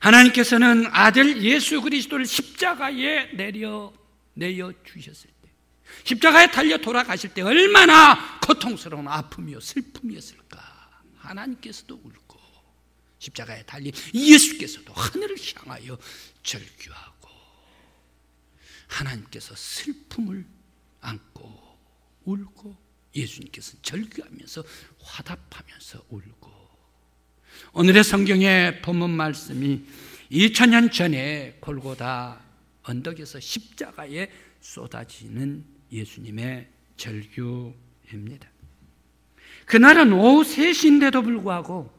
하나님께서는 아들 예수 그리스도를 십자가에 내어 주셨을 때, 십자가에 달려 돌아가실 때 얼마나 고통스러운 아픔이요 슬픔이었을까. 하나님께서도 울고 십자가에 달린 예수께서도 하늘을 향하여 절규하고 하나님께서 슬픔을 안고 울고 예수님께서는 절규하면서 화답하면서 울고. 오늘의 성경의 본문 말씀이 2000년 전에 골고다 언덕에서 십자가에 쏟아지는 예수님의 절규입니다. 그날은 오후 3시인데도 불구하고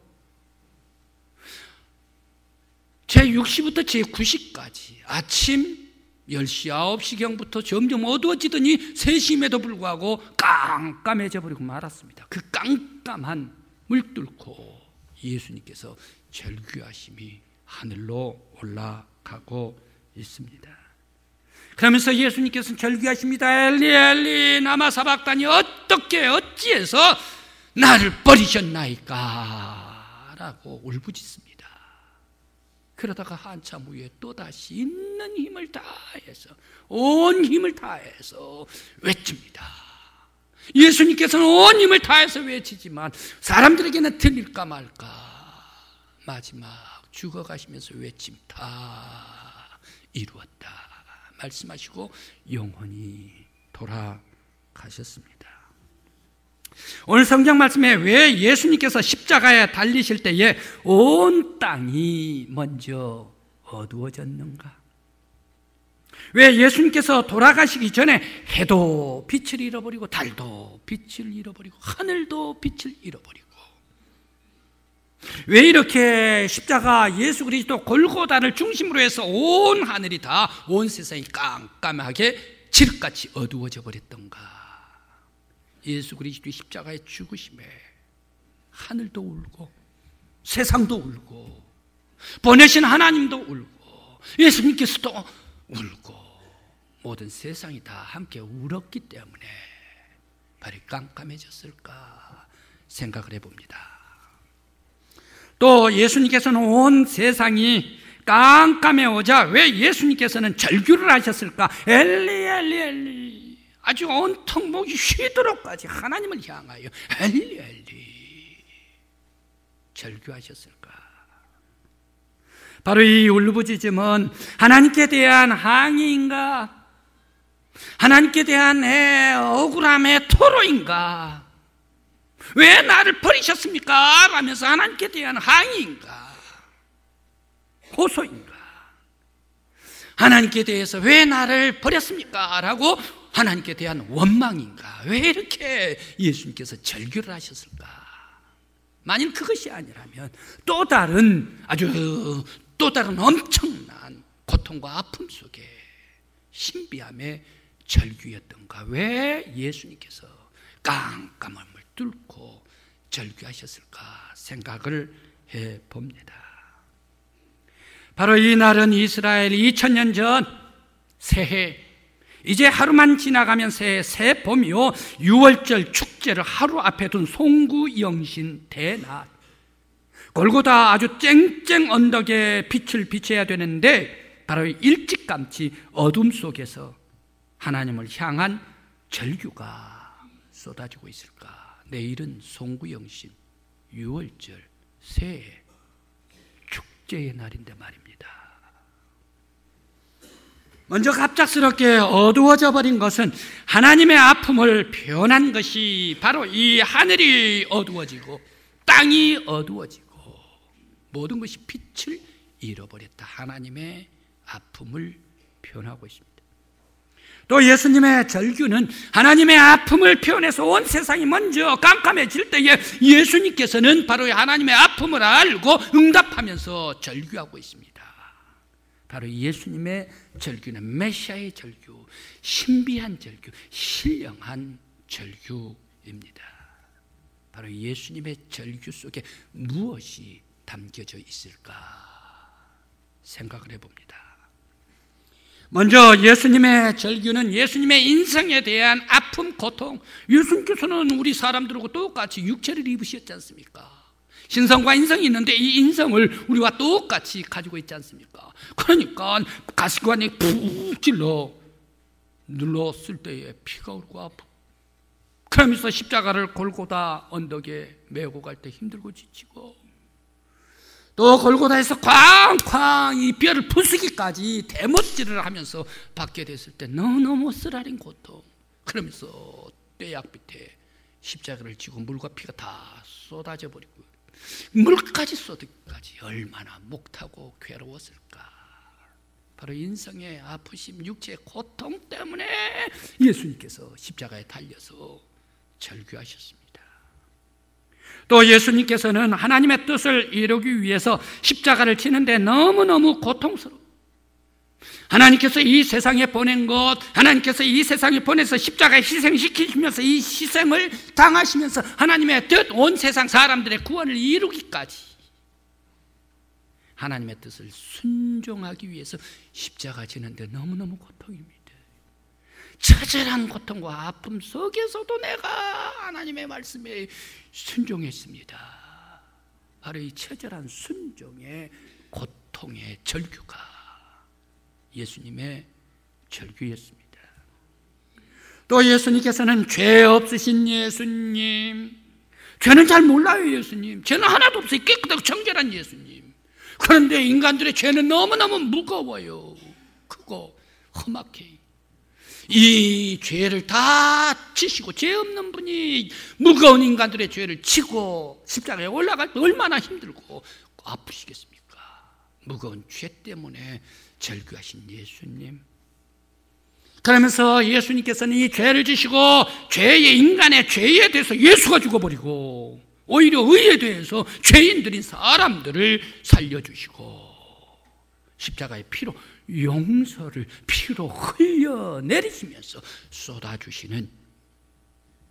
제6시부터 제9시까지 아침 10시, 9시경부터 점점 어두워지더니 3시임에도 불구하고 깜깜해져 버리고 말았습니다. 그 깜깜한 물 뚫고 예수님께서 절규하심이 하늘로 올라가고 있습니다. 그러면서 예수님께서는 절규하십니다. 엘리 엘리 라마 사박다니, 어찌해서 나를 버리셨나이까 라고 울부짖습니다. 그러다가 한참 후에 또다시 있는 힘을 다해서, 온 힘을 다해서 외칩니다. 예수님께서는 온 힘을 다해서 외치지만 사람들에게는 들릴까 말까 마지막 죽어가시면서 외침 다 이루었다 말씀하시고 영원히 돌아가셨습니다. 오늘 성경 말씀에 왜 예수님께서 십자가에 달리실 때에 온 땅이 먼저 어두워졌는가? 왜 예수님께서 돌아가시기 전에 해도 빛을 잃어버리고 달도 빛을 잃어버리고 하늘도 빛을 잃어버리고, 왜 이렇게 십자가 예수 그리스도 골고다를 중심으로 해서 온 하늘이 다, 온 세상이 깜깜하게 칠흑같이 어두워져 버렸던가? 예수 그리스도의 십자가의 죽으심에 하늘도 울고 세상도 울고 보내신 하나님도 울고 예수님께서도 울고 모든 세상이 다 함께 울었기 때문에 발이 깜깜해졌을까 생각을 해봅니다. 또 예수님께서는 온 세상이 깜깜해오자 왜 예수님께서는 절규를 하셨을까? 엘리 엘리 엘리, 아주 온통 목이 쉬도록까지 하나님을 향하여 엘리 엘리 절규하셨을까? 바로 이 울부짖음은 하나님께 대한 항의인가? 하나님께 대한 억울함의 토로인가? 왜 나를 버리셨습니까? 라면서 하나님께 대한 항의인가? 호소인가? 하나님께 대해서 왜 나를 버렸습니까? 라고 하나님께 대한 원망인가? 왜 이렇게 예수님께서 절규를 하셨을까? 만일 그것이 아니라면 또 다른 엄청난 고통과 아픔 속에 신비함의 절규였던가? 왜 예수님께서 깜깜함을 뚫고 절규하셨을까 생각을 해봅니다. 바로 이 날은 이스라엘 2000년 전 새해, 이제 하루만 지나가면 새 봄이요 6월절 축제를 하루 앞에 둔 송구영신 대낮, 골고다 아주 쨍쨍 언덕에 빛을 비춰야 되는데 바로 일찌감치 어둠 속에서 하나님을 향한 절규가 쏟아지고 있을까? 내일은 송구영신 6월절 새해 축제의 날인데 말입니다. 먼저 갑작스럽게 어두워져 버린 것은 하나님의 아픔을 표현한 것이 바로 이 하늘이 어두워지고 땅이 어두워지고 모든 것이 빛을 잃어버렸다. 하나님의 아픔을 표현하고 있습니다. 또 예수님의 절규는 하나님의 아픔을 표현해서 온 세상이 먼저 깜깜해질 때에 예수님께서는 바로 하나님의 아픔을 알고 응답하면서 절규하고 있습니다. 바로 예수님의 절규는 메시아의 절규, 신비한 절규, 신령한 절규입니다. 바로 예수님의 절규 속에 무엇이 담겨져 있을까 생각을 해봅니다. 먼저 예수님의 절규는 예수님의 인생에 대한 아픔, 고통, 예수님께서는 우리 사람들하고 똑같이 육체를 입으셨지 않습니까? 신성과 인성이 있는데 이 인성을 우리와 똑같이 가지고 있지 않습니까? 그러니까 가시관에 푹 찔러 눌렀을 때에 피가 흐르고 아프고, 그러면서 십자가를 골고다 언덕에 메고 갈 때 힘들고 지치고, 또 골고다에서 쾅쾅 이 뼈를 부수기까지 대못질을 하면서 받게 됐을 때 너무너무 쓰라린 고통, 그러면서 떼약 밑에 십자가를 지고 물과 피가 다 쏟아져 버리고 물까지 쏟기까지 얼마나 목타고 괴로웠을까. 바로 인성의 아프심, 육체의 고통 때문에 예수님께서 십자가에 달려서 절규하셨습니다. 또 예수님께서는 하나님의 뜻을 이루기 위해서 십자가를 지는데 너무너무 고통스러워, 하나님께서 이 세상에 보낸 것, 하나님께서 이 세상에 보내서 십자가에 희생시키시면서 이 희생을 당하시면서 하나님의 뜻, 온 세상 사람들의 구원을 이루기까지 하나님의 뜻을 순종하기 위해서 십자가 지는데 너무너무 고통입니다. 처절한 고통과 아픔 속에서도 내가 하나님의 말씀에 순종했습니다. 바로 이 처절한 순종의 고통의 절규가 예수님의 절규였습니다. 또 예수님께서는 죄 없으신 예수님, 죄는 잘 몰라요. 예수님 죄는 하나도 없어요. 깨끗하고 정결한 예수님. 그런데 인간들의 죄는 너무너무 무거워요. 크고 험악해. 이 죄를 다 지시고, 죄 없는 분이 무거운 인간들의 죄를 지고 십자가에 올라갈 때 얼마나 힘들고 아프시겠습니까? 무거운 죄 때문에 절규하신 예수님. 그러면서 예수님께서는 이 죄를 지시고 죄의, 인간의 죄에 대해서 예수가 죽어버리고 오히려 의에 대해서 죄인들인 사람들을 살려주시고 십자가의 피로 용서를 피로 흘려내리시면서 쏟아주시는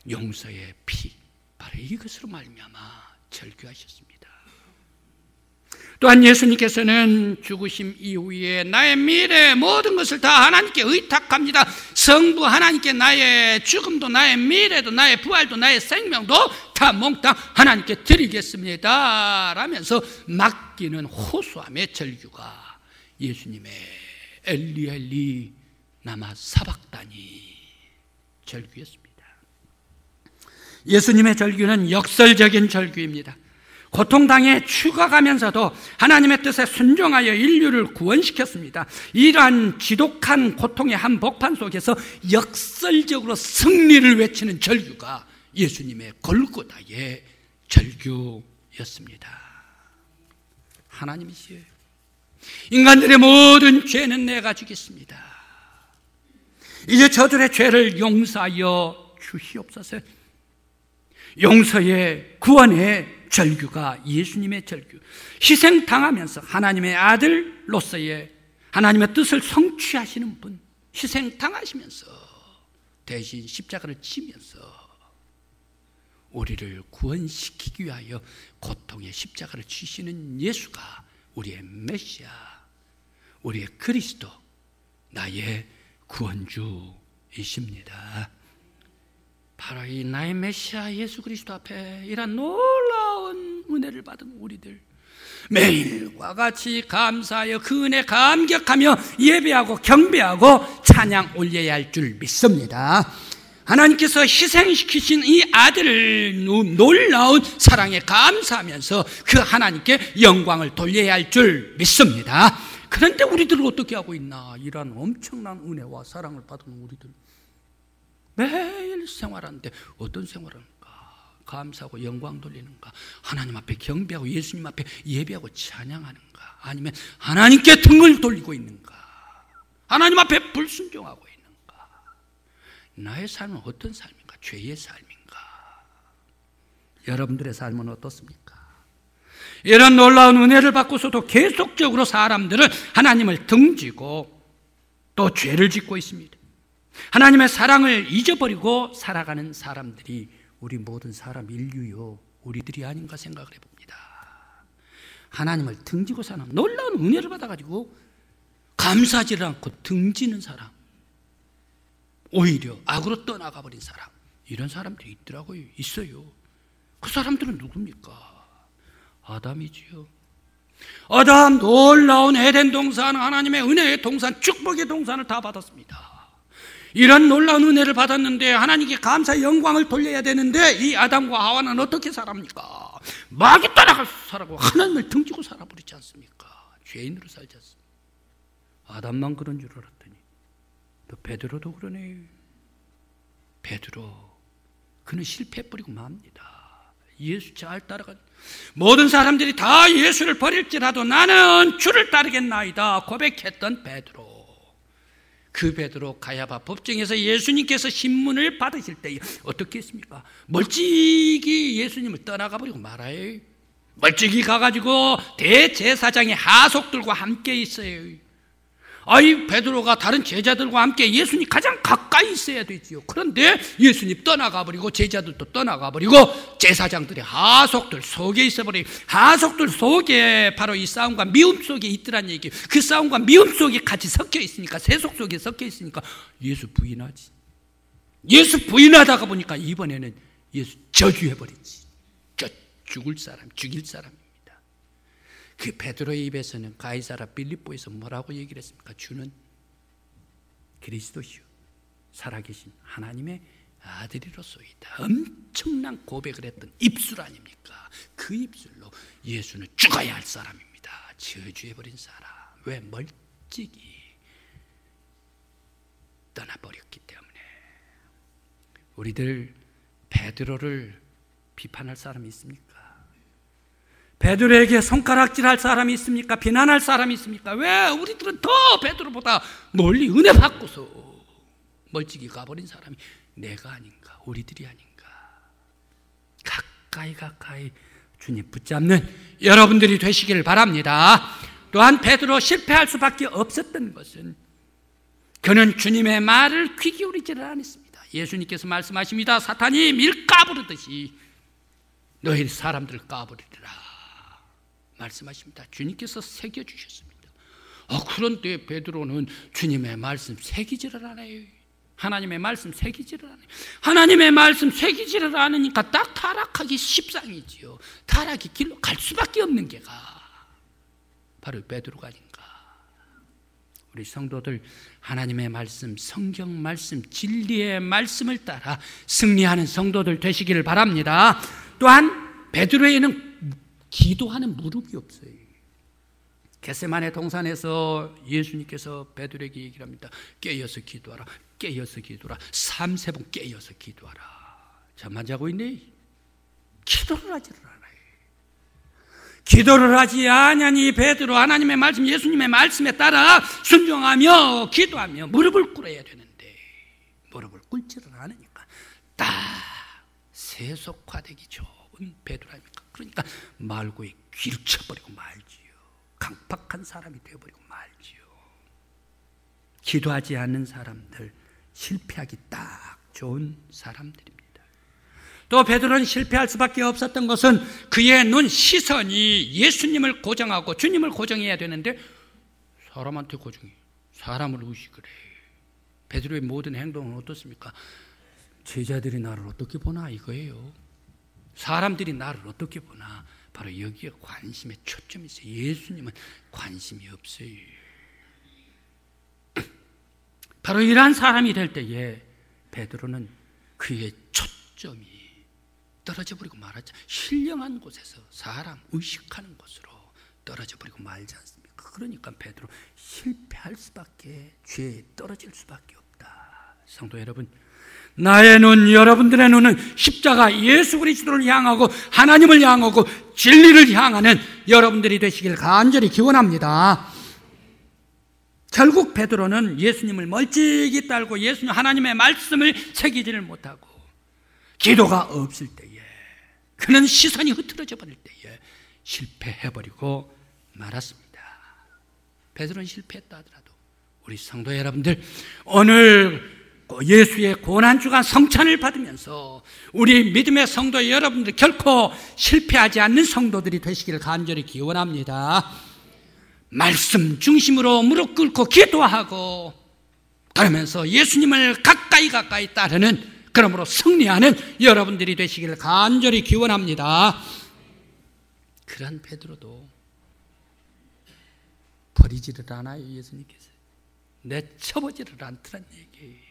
용서의 피, 바로 이것으로 말미암아 절규하셨습니다. 또한 예수님께서는 죽으심 이후에 나의 미래 모든 것을 다 하나님께 의탁합니다. 성부 하나님께 나의 죽음도 나의 미래도 나의 부활도 나의 생명도 다 몽땅 하나님께 드리겠습니다 라면서 맡기는 호소함의 절규가 예수님의 엘리 엘리 나마 사박다니 절규였습니다. 예수님의 절규는 역설적인 절규입니다. 고통당해 죽어가면서도 하나님의 뜻에 순종하여 인류를 구원시켰습니다. 이러한 지독한 고통의 한복판 속에서 역설적으로 승리를 외치는 절규가 예수님의 골고다의 절규였습니다. 하나님이시여, 인간들의 모든 죄는 내가 지겠습니다. 이제 저들의 죄를 용서하여 주시옵소서. 용서의 구원의 절규가 예수님의 절규, 희생당하면서 하나님의 아들로서의 하나님의 뜻을 성취하시는 분, 희생당하시면서 대신 십자가를 지면서 우리를 구원시키기 위하여 고통의 십자가를 지시는 예수가 우리의 메시아, 우리의 그리스도, 나의 구원주이십니다. 바로 이 나의 메시아 예수 그리스도 앞에 이런 놀라운 은혜를 받은 우리들, 매일과 같이 감사하여 그 은혜 감격하며 예배하고 경배하고 찬양 올려야 할 줄 믿습니다. 하나님께서 희생시키신 이 아들을 놀라운 사랑에 감사하면서 그 하나님께 영광을 돌려야 할 줄 믿습니다. 그런데 우리들은 어떻게 하고 있나? 이런 엄청난 은혜와 사랑을 받은 우리들 매일 생활하는데 어떤 생활을 하는가? 감사하고 영광 돌리는가? 하나님 앞에 경배하고 예수님 앞에 예배하고 찬양하는가? 아니면 하나님께 등을 돌리고 있는가? 하나님 앞에 불순종하고 있는가? 나의 삶은 어떤 삶인가? 죄의 삶인가? 여러분들의 삶은 어떻습니까? 이런 놀라운 은혜를 받고서도 계속적으로 사람들은 하나님을 등지고 또 죄를 짓고 있습니다. 하나님의 사랑을 잊어버리고 살아가는 사람들이 우리 모든 사람 인류요, 우리들이 아닌가 생각을 해봅니다. 하나님을 등지고 사는, 놀라운 은혜를 받아가지고 감사하지 않고 등지는 사람, 오히려 악으로 떠나가버린 사람, 이런 사람들이 있더라고요. 있어요. 그 사람들은 누굽니까? 아담이지요. 아담 놀라운 에덴 동산, 하나님의 은혜의 동산, 축복의 동산을 다 받았습니다. 이런 놀라운 은혜를 받았는데 하나님께 감사의 영광을 돌려야 되는데 이 아담과 하와는 어떻게 살합니까? 마귀 따라갈 살아고 하나님을 등지고 살아버리지 않습니까? 죄인으로 살지 않습니까? 아담만 그런 줄 알았더니 또 베드로도 그러네. 베드로 그는 실패해버리고 맙니다. 예수 잘 따라간 모든 사람들이 다 예수를 버릴지라도 나는 주를 따르겠나이다 고백했던 베드로. 그 베드로 가야바 법정에서 예수님께서 신문을 받으실 때 어떻게 했습니까? 멀찍이 예수님을 떠나가 버리고 말아요. 멀찍이 가가지고 대제사장의 하속들과 함께 있어요. 아이 베드로가 다른 제자들과 함께 예수님 가장 가까이 있어야 되지요. 그런데 예수님 떠나가 버리고 제자들도 떠나가 버리고 제사장들의 하속들 속에 있어버리고 하속들 속에 바로 이 싸움과 미움 속에 있더란 얘기예요. 그 싸움과 미움 속에 같이 섞여 있으니까 세속 속에 섞여 있으니까 예수 부인하지. 예수 부인하다가 보니까 이번에는 예수 저주해버리지. 죽일 사람입니다. 그 베드로의 입에서는 가이사라 빌립보에서 뭐라고 얘기를 했습니까? 주는 그리스도시요 살아계신 하나님의 아들이로소이다. 엄청난 고백을 했던 입술 아닙니까? 그 입술로 예수는 죽어야 할 사람입니다. 저주해버린 사람. 왜? 멀찍이 떠나버렸기 때문에. 우리들 베드로를 비판할 사람이 있습니까? 베드로에게 손가락질할 사람이 있습니까? 비난할 사람이 있습니까? 왜 우리들은 더 베드로보다 멀리 은혜 받고서 멀찍이 가버린 사람이 내가 아닌가, 우리들이 아닌가. 가까이 주님 붙잡는 여러분들이 되시기를 바랍니다. 또한 베드로 실패할 수밖에 없었던 것은 그는 주님의 말을 귀 기울이지를 않았습니다. 예수님께서 말씀하십니다. 사탄이 밀 까부르듯이 너희 사람들을 까부리리라 말씀하십니다. 주님께서 새겨주셨습니다. 그런데 베드로는 주님의 말씀 새기지를 않아요. 하나님의 말씀 새기지를 않아요. 하나님의 말씀 새기지를 않으니까 딱 타락하기 십상이지요. 타락의 길로 갈 수밖에 없는 게가 바로 베드로가 아닌가. 우리 성도들 하나님의 말씀, 성경 말씀, 진리의 말씀을 따라 승리하는 성도들 되시기를 바랍니다. 또한 베드로에는 기도하는 무릎이 없어요. 겟세마네 동산에서 예수님께서 베드로에게 얘기를 합니다. 깨어서 기도하라. 깨어서 기도하라. 3-4번 깨어서 기도하라. 잠만 자고 있네. 기도를 하지를 않아요. 기도를 하지 않으니 베드로 하나님의 말씀, 예수님의 말씀에 따라 순종하며 기도하며 무릎을 꿇어야 되는데 무릎을 꿇지를 않으니까 딱 세속화되기 좋은 베드로입니까? 그러니까 말고에 귀를 쳐버리고 말지요. 강팍한 사람이 되어버리고 말지요. 기도하지 않는 사람들, 실패하기 딱 좋은 사람들입니다. 또 베드로는 실패할 수밖에 없었던 것은 그의 눈 시선이 예수님을 고정하고 주님을 고정해야 되는데 사람한테 고정해. 사람을 의식을 해. 베드로의 모든 행동은 어떻습니까? 제자들이 나를 어떻게 보나 이거예요. 사람들이 나를 어떻게 보나 바로 여기에 관심에 초점이 있어요. 예수님은 관심이 없어요. 바로 이러한 사람이 될 때에 베드로는 그의 초점이 떨어져 버리고 말았죠. 신령한 곳에서 사람 의식하는 곳으로 떨어져 버리고 말지 않습니까? 그러니까 베드로 실패할 수밖에, 죄에 떨어질 수밖에 없다. 성도 여러분, 나의 눈, 여러분들의 눈은 십자가 예수 그리스도를 향하고 하나님을 향하고 진리를 향하는 여러분들이 되시길 간절히 기원합니다. 결국 베드로는 예수님을 멀찍이 따르고 예수님 하나님의 말씀을 새기지를 못하고 기도가 없을 때에 그는 시선이 흐트러져 버릴 때에 실패해버리고 말았습니다. 베드로는 실패했다 하더라도 우리 성도 여러분들 오늘 예수의 고난주간 성찬을 받으면서 우리 믿음의 성도 여러분들 결코 실패하지 않는 성도들이 되시기를 간절히 기원합니다. 말씀 중심으로 무릎 꿇고 기도하고 그러면서 예수님을 가까이 따르는, 그러므로 승리하는 여러분들이 되시기를 간절히 기원합니다. 그런 베드로도 버리지를 않아요. 예수님께서 내쳐보지를 않더란 얘기예요.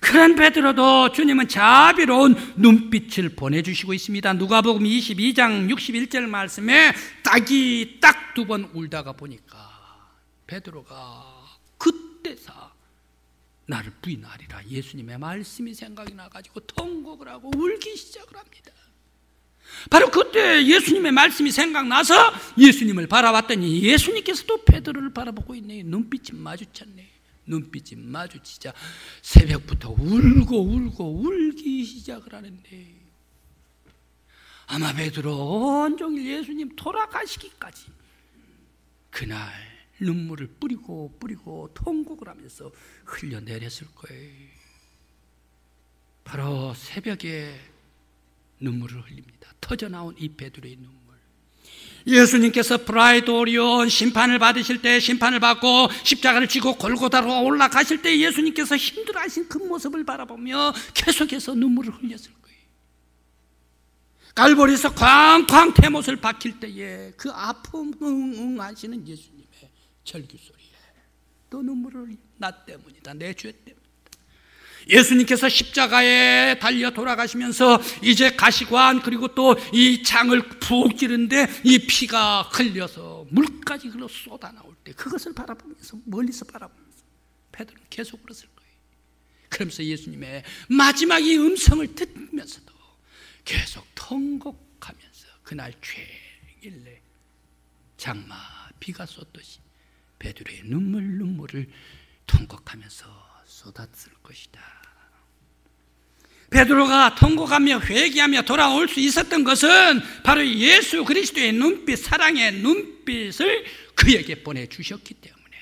그런 베드로도 주님은 자비로운 눈빛을 보내주시고 있습니다. 누가복음 22장 61절 말씀에 딱이 딱 2번 울다가 보니까 베드로가 그때서 나를 부인하리라 예수님의 말씀이 생각이 나가지고 통곡을 하고 울기 시작을 합니다. 바로 그때 예수님의 말씀이 생각나서 예수님을 바라봤더니 예수님께서도 베드로를 바라보고 있네요. 눈빛이 마주쳤네요. 눈빛이 마주치자 새벽부터 울고 울기 시작을 하는데, 아마 베드로 온종일 예수님 돌아가시기까지 그날 눈물을 뿌리고 통곡을 하면서 흘려내렸을 거예요. 바로 새벽에 눈물을 흘립니다. 터져나온 이 베드로의 눈물. 예수님께서 브라이도리온 심판을 받으실 때, 심판을 받고 십자가를 지고 골고다로 올라가실 때 예수님께서 힘들어하신 그 모습을 바라보며 계속해서 눈물을 흘렸을 거예요. 갈보리에서 쾅쾅 대못을 박힐 때에 그 아픔 하시는 예수님의 절규소리에 또 눈물을 흘린 나 때문이다, 내 죄 때문이다. 예수님께서 십자가에 달려 돌아가시면서 이제 가시관 그리고 또 이 창을 푹 찌른데 이 피가 흘려서 물까지 흘러 쏟아 나올 때 그것을 바라보면서, 멀리서 바라보면서 베드로는 계속 울었을 거예요. 그러면서 예수님의 마지막 이 음성을 듣면서도 계속 통곡하면서 그날 죄일래 장마 비가 쏟듯이 베드로의 눈물을 통곡하면서 쏟았을 것이다. 베드로가 통곡하며 회개하며 돌아올 수 있었던 것은 바로 예수 그리스도의 눈빛, 사랑의 눈빛을 그에게 보내주셨기 때문에,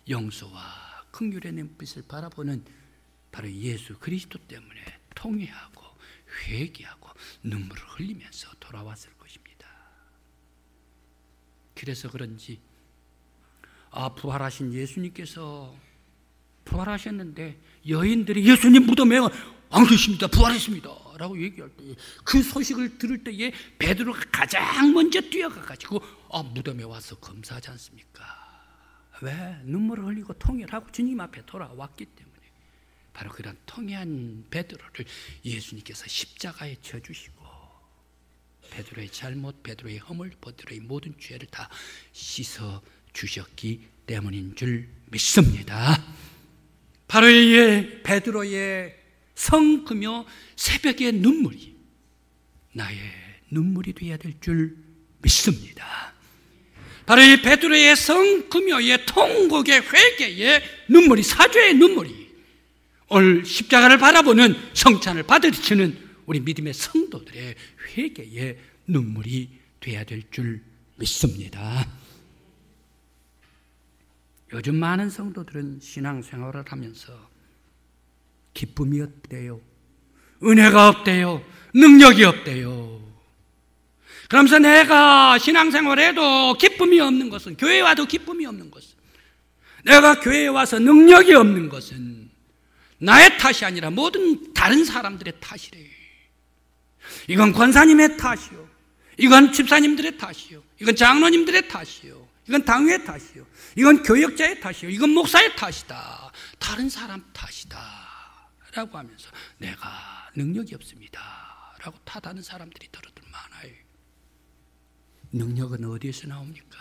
용서와 긍휼의 눈빛을 바라보는 바로 예수 그리스도 때문에 통회하고 회개하고 눈물을 흘리면서 돌아왔을 것입니다. 그래서 그런지 부활하신 예수님께서 부활하셨는데 여인들이 예수님 무덤에 안 계십니다, 부활했습니다 라고 얘기할 때, 그 소식을 들을 때에 베드로가 가장 먼저 뛰어가가지고 무덤에 와서 검사하지 않습니까? 왜? 눈물을 흘리고 통회하고 주님 앞에 돌아왔기 때문에. 바로 그런 통회한 베드로를 예수님께서 십자가에 쳐주시고 베드로의 잘못, 베드로의 허물, 베드로의 모든 죄를 다 씻어 주셨기 때문인 줄 믿습니다. 바로 이 베드로의 성금요 새벽의 눈물이 나의 눈물이 되어야 될 줄 믿습니다. 바로 이 베드로의 성금요의 통곡의 회개의 눈물이, 사죄의 눈물이 오늘 십자가를 바라보는 성찬을 받아들이는 우리 믿음의 성도들의 회개의 눈물이 되어야 될 줄 믿습니다. 요즘 많은 성도들은 신앙생활을 하면서 기쁨이 없대요, 은혜가 없대요, 능력이 없대요. 그러면서 내가 신앙생활해도 기쁨이 없는 것은, 교회에 와도 기쁨이 없는 것은, 내가 교회에 와서 능력이 없는 것은 나의 탓이 아니라 모든 다른 사람들의 탓이래요. 이건 권사님의 탓이요, 이건 집사님들의 탓이요, 이건 장로님들의 탓이요, 이건 당회의 탓이요, 이건 교역자의 탓이요, 이건 목사의 탓이다, 다른 사람 탓이다 라고 하면서 내가 능력이 없습니다 라고 탓하는 사람들이 더러들 많아요. 능력은 어디에서 나옵니까?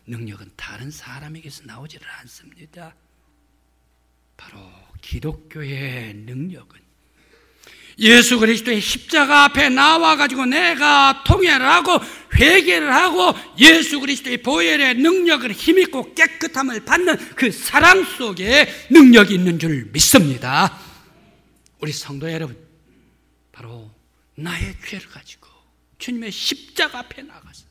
능력은 다른 사람에게서 나오지를 않습니다. 바로 기독교의 능력은 예수 그리스도의 십자가 앞에 나와가지고 내가 통회를 하고 회개를 하고 예수 그리스도의 보혈의 능력을 힘있고 깨끗함을 받는 그 사랑 속에 능력이 있는 줄 믿습니다. 우리 성도 여러분, 바로 나의 죄를 가지고 주님의 십자가 앞에 나가서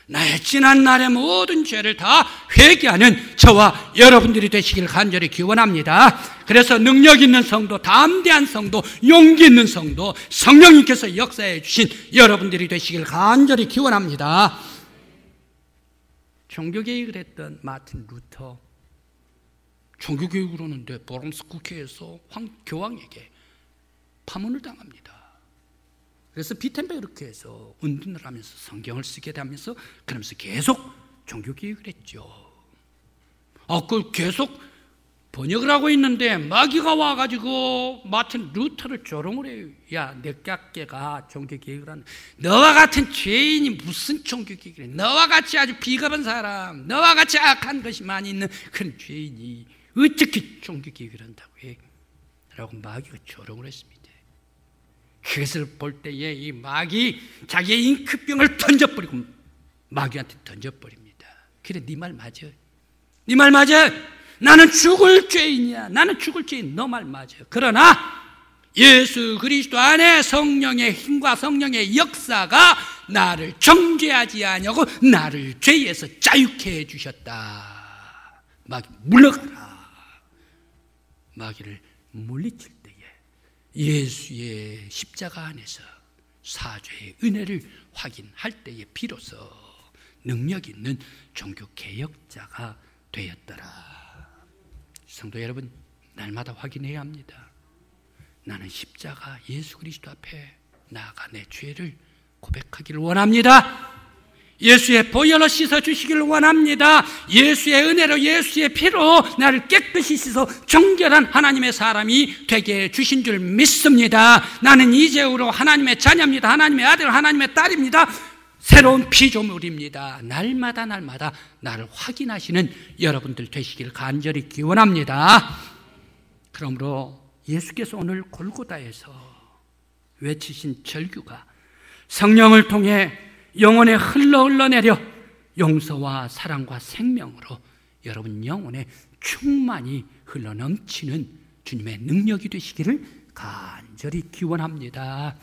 나의 지난 날의 모든 죄를 다 회개하는 저와 여러분들이 되시길 간절히 기원합니다. 그래서 능력 있는 성도, 담대한 성도, 용기 있는 성도, 성령님께서 역사해 주신 여러분들이 되시길 간절히 기원합니다. 종교개혁을 했던 마틴 루터, 종교개혁을 하는데 보람스 국회에서 교황에게 파문을 당합니다. 그래서 비텐베 이렇게 해서 운동을 하면서 성경을 쓰게 되면서 그러면서 계속 종교개혁을 했죠. 그 계속 번역을 하고 있는데 마귀가 와가지고 마틴 루터를 조롱을 해요. 야, 내각계가 종교개혁을 하는, 너와 같은 죄인이 무슨 종교개혁을 해? 너와 같이 아주 비겁한 사람, 너와 같이 악한 것이 많이 있는 그런 죄인이 어떻게 종교개혁을 한다고 해? 라고 마귀가 조롱을 했습니다. 그것을 볼 때에 이 마귀 자기의 잉크병을 던져버리고 마귀한테 던져버립니다. 그래, 네 말 맞아. 네 말 맞아. 나는 죽을 죄인이야. 나는 죽을 죄인. 너 말 맞아. 그러나 예수 그리스도 안에 성령의 힘과 성령의 역사가 나를 정죄하지 아니하고 나를 죄에서 자유케 해주셨다. 마귀 물러가라. 마귀를 물리칠 때에 예수의 십자가 안에서 사죄의 은혜를 확인할 때에 비로소 능력 있는 종교개혁자가 되었더라. 성도 여러분, 날마다 확인해야 합니다. 나는 십자가 예수 그리스도 앞에 나아가 내 죄를 고백하기를 원합니다. 예수의 보혈로 씻어주시기를 원합니다. 예수의 은혜로, 예수의 피로 나를 깨끗이 씻어 정결한 하나님의 사람이 되게 해주신 줄 믿습니다. 나는 이제후로 하나님의 자녀입니다. 하나님의 아들, 하나님의 딸입니다. 새로운 피조물입니다. 날마다 나를 확인하시는 여러분들 되시길 간절히 기원합니다. 그러므로 예수께서 오늘 골고다에서 외치신 절규가 성령을 통해 영혼에 흘러내려 용서와 사랑과 생명으로 여러분 영혼에 충만히 흘러넘치는 주님의 능력이 되시기를 간절히 기원합니다.